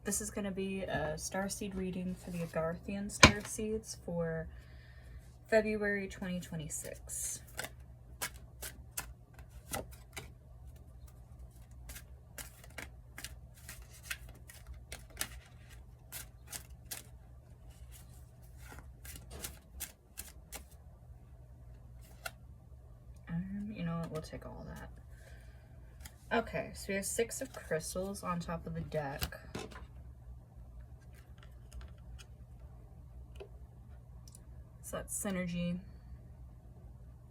This is going to be a starseed reading for the Agarthian starseeds for February 2026. You know what, we'll take all that. Okay, so we have 6 of crystals on top of the deck. So that's synergy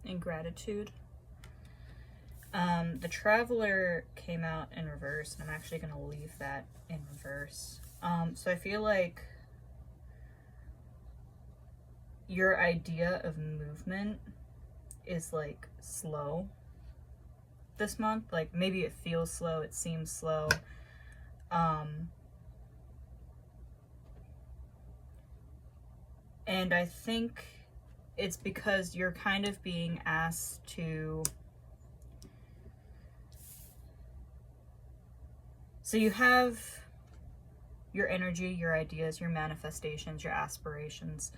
and gratitude. The Traveler came out in reverse, and I'm actually going to leave that in reverse. So I feel like your idea of movement is like slow this month. Like maybe it feels slow, it seems slow. And I think it's because you're kind of being asked to... So you have your energy, your ideas, your manifestations, your aspirations.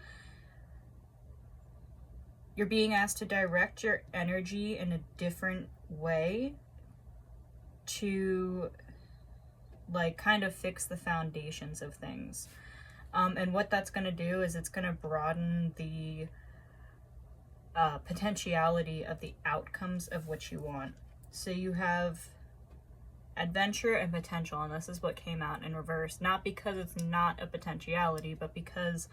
You're being asked to direct your energy in a different way to like kind of fix the foundations of things. And what that's going to do is it's going to broaden the potentiality of the outcomes of what you want. So you have adventure and potential, and this is what came out in reverse. Not because it's not a potentiality, but because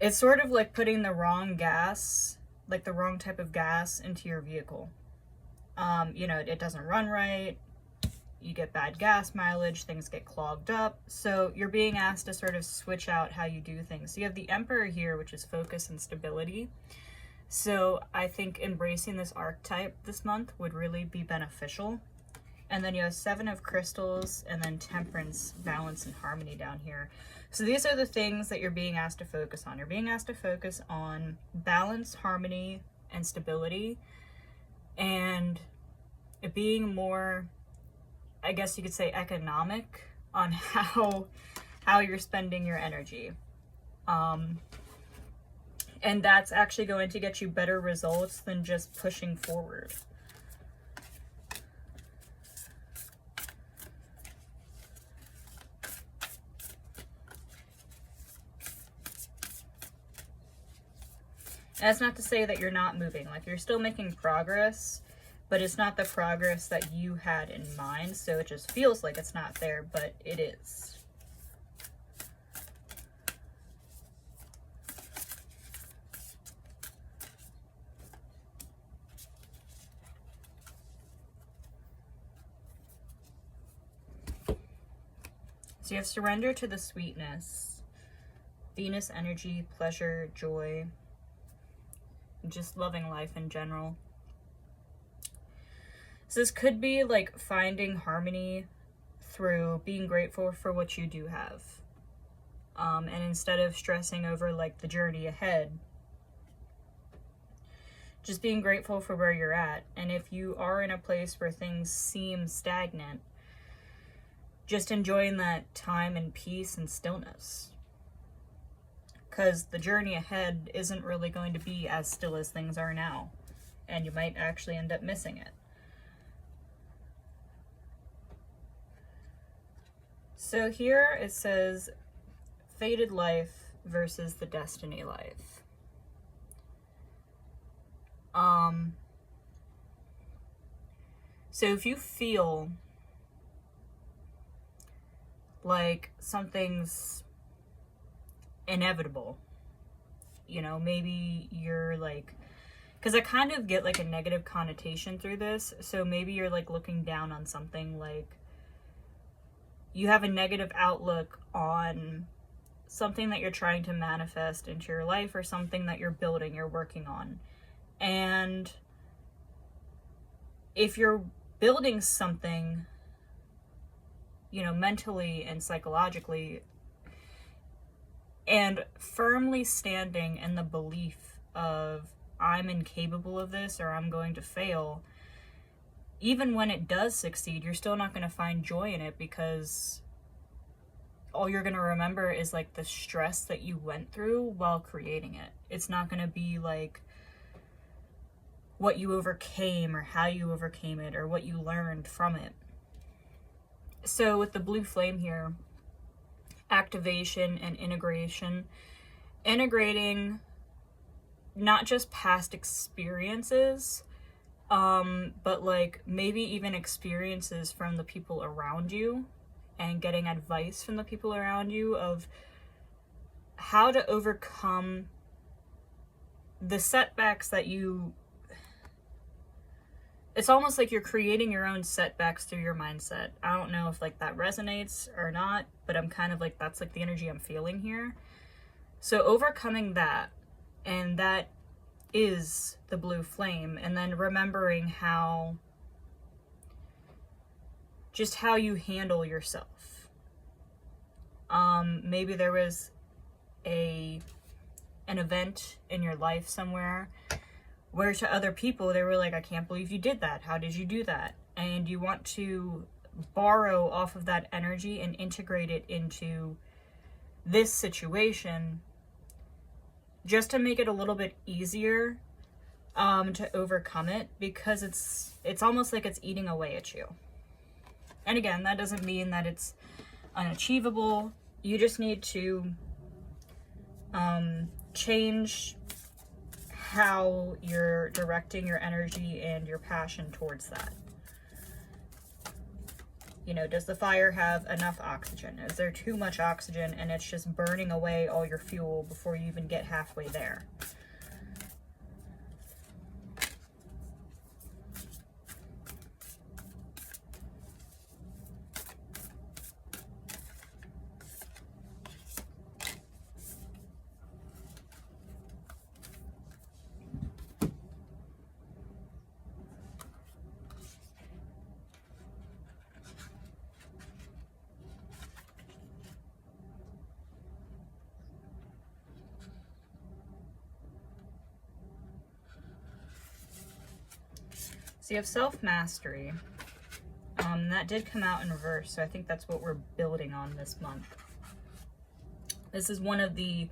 it's sort of like putting the wrong gas, like the wrong type of gas into your vehicle. You know, it doesn't run right. You get bad gas mileage, things get clogged up. So you're being asked to sort of switch out how you do things. So you have the Emperor here, which is focus and stability. So I think embracing this archetype this month would really be beneficial. And then you have 7 of crystals, and then temperance, balance, and harmony down here. So these are the things that you're being asked to focus on. You're being asked to focus on balance, harmony, and stability, and being more, I guess you could say, economic on how you're spending your energy. And that's actually going to get you better results than just pushing forward. That's not to say that you're not moving. Like, you're still making progress, but it's not the progress that you had in mind. So it just feels like it's not there, but it is. So you have surrender to the sweetness, Venus energy, pleasure, joy, just loving life in general. So this could be like finding harmony through being grateful for what you do have. And instead of stressing over like the journey ahead, just being grateful for where you're at. And if you are in a place where things seem stagnant, just enjoying that time and peace and stillness. Because the journey ahead isn't really going to be as still as things are now. And you might actually end up missing it. So here it says, fated life versus the destiny life. So if you feel like something's inevitable, you know, maybe you're like, because I kind of get like a negative connotation through this, so maybe you're like looking down on something, like you have a negative outlook on something that you're trying to manifest into your life, or something that you're building, you're working on. And if you're building something, you know, mentally and psychologically, and firmly standing in the belief of I'm incapable of this, or I'm going to fail, even when it does succeed, you're still not going to find joy in it, because all you're going to remember is like the stress that you went through while creating it. It's not going to be like what you overcame or how you overcame it or what you learned from it. So with the blue flame here, activation and integration, integrating not just past experiences, but like maybe even experiences from the people around you, and getting advice from the people around you of how to overcome the setbacks that you... It's almost like you're creating your own setbacks through your mindset. I don't know if like that resonates or not, but I'm kind of like, that's like the energy I'm feeling here. So overcoming that, and that is the blue flame, and then remembering how you handle yourself. Maybe there was an event in your life somewhere where to other people they were like, I can't believe you did that. How did you do that? And you want to borrow off of that energy and integrate it into this situation, just to make it a little bit easier to overcome it, because it's almost like it's eating away at you. And again, that doesn't mean that it's unachievable. You just need to change how you're directing your energy and your passion towards that. You know, does the fire have enough oxygen? Is there too much oxygen and it's just burning away all your fuel before you even get halfway there? So you have self-mastery. That did come out in reverse, so I think that's what we're building on this month. This is one of the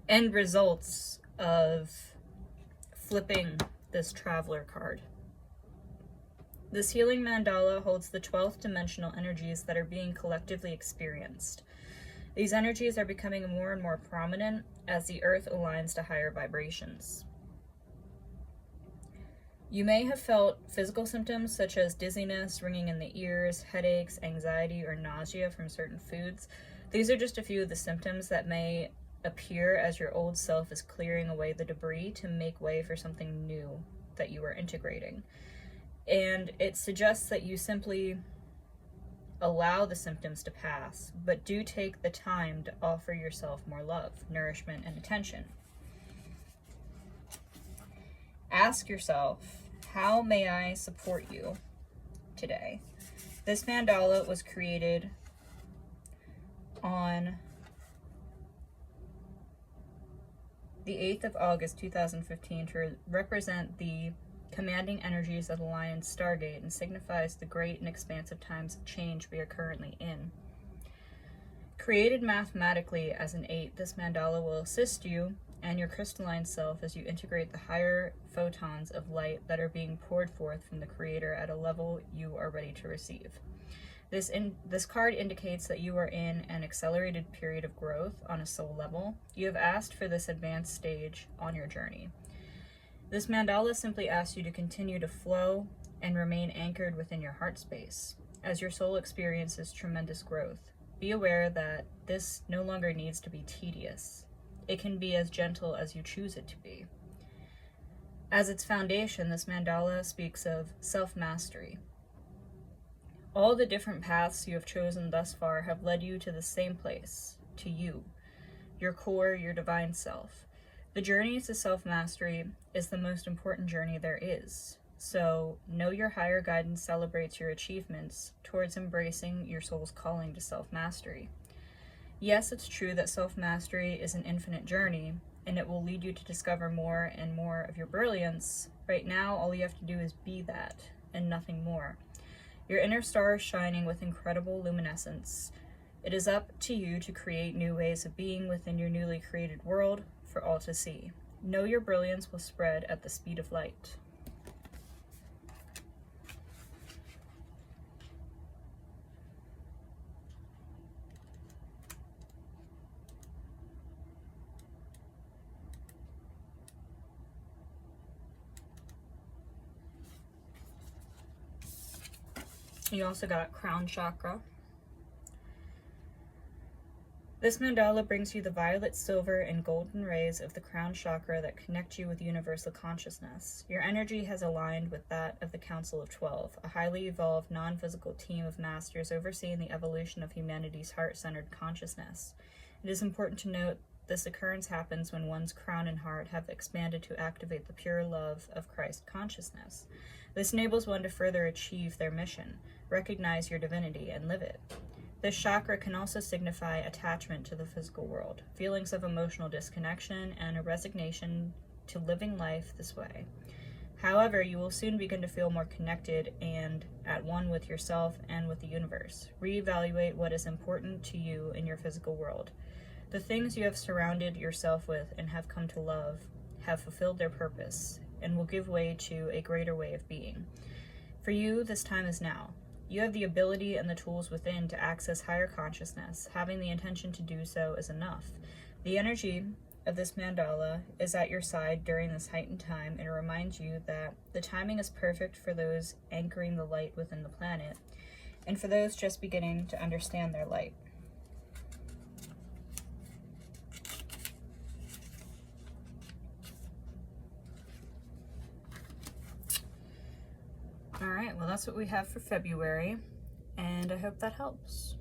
end results of flipping this Traveler card. This healing mandala holds the 12th dimensional energies that are being collectively experienced. These energies are becoming more and more prominent as the earth aligns to higher vibrations. You may have felt physical symptoms such as dizziness, ringing in the ears, headaches, anxiety, or nausea from certain foods. These are just a few of the symptoms that may appear as your old self is clearing away the debris to make way for something new that you are integrating. And it suggests that you simply allow the symptoms to pass, but do take the time to offer yourself more love, nourishment, and attention. Ask yourself, how may I support you today? This mandala was created on the 8th of August 2015 to represent the commanding energies of the Lion Stargate and signifies the great and expansive times of change we are currently in. Created mathematically as an 8, this mandala will assist you and your crystalline self as you integrate the higher photons of light that are being poured forth from the Creator at a level you are ready to receive. This card indicates that you are in an accelerated period of growth on a soul level. You have asked for this advanced stage on your journey. This mandala simply asks you to continue to flow and remain anchored within your heart space as your soul experiences tremendous growth. Be aware that this no longer needs to be tedious. It can be as gentle as you choose it to be. As its foundation, this mandala speaks of self-mastery. All the different paths you have chosen thus far have led you to the same place, to you, your core, your divine self. The journey to self-mastery is the most important journey there is. So, know your higher guidance celebrates your achievements towards embracing your soul's calling to self-mastery. Yes, it's true that self-mastery is an infinite journey, and it will lead you to discover more and more of your brilliance. Right now, all you have to do is be that, and nothing more. Your inner star is shining with incredible luminescence. It is up to you to create new ways of being within your newly created world for all to see. Know your brilliance will spread at the speed of light. You also got crown chakra. This mandala brings you the violet, silver, and golden rays of the crown chakra that connect you with universal consciousness. Your energy has aligned with that of the Council of 12, a highly evolved, non-physical team of masters overseeing the evolution of humanity's heart-centered consciousness. It is important to note this occurrence happens when one's crown and heart have expanded to activate the pure love of Christ consciousness. This enables one to further achieve their mission, recognize your divinity, and live it. This chakra can also signify attachment to the physical world, feelings of emotional disconnection, and a resignation to living life this way. However, you will soon begin to feel more connected and at one with yourself and with the universe. Reevaluate what is important to you in your physical world. The things you have surrounded yourself with and have come to love have fulfilled their purpose and will give way to a greater way of being. For you, this time is now. You have the ability and the tools within to access higher consciousness. Having the intention to do so is enough. The energy of this mandala is at your side during this heightened time, and it reminds you that the timing is perfect for those anchoring the light within the planet, and for those just beginning to understand their light. All right, well, that's what we have for February, and I hope that helps.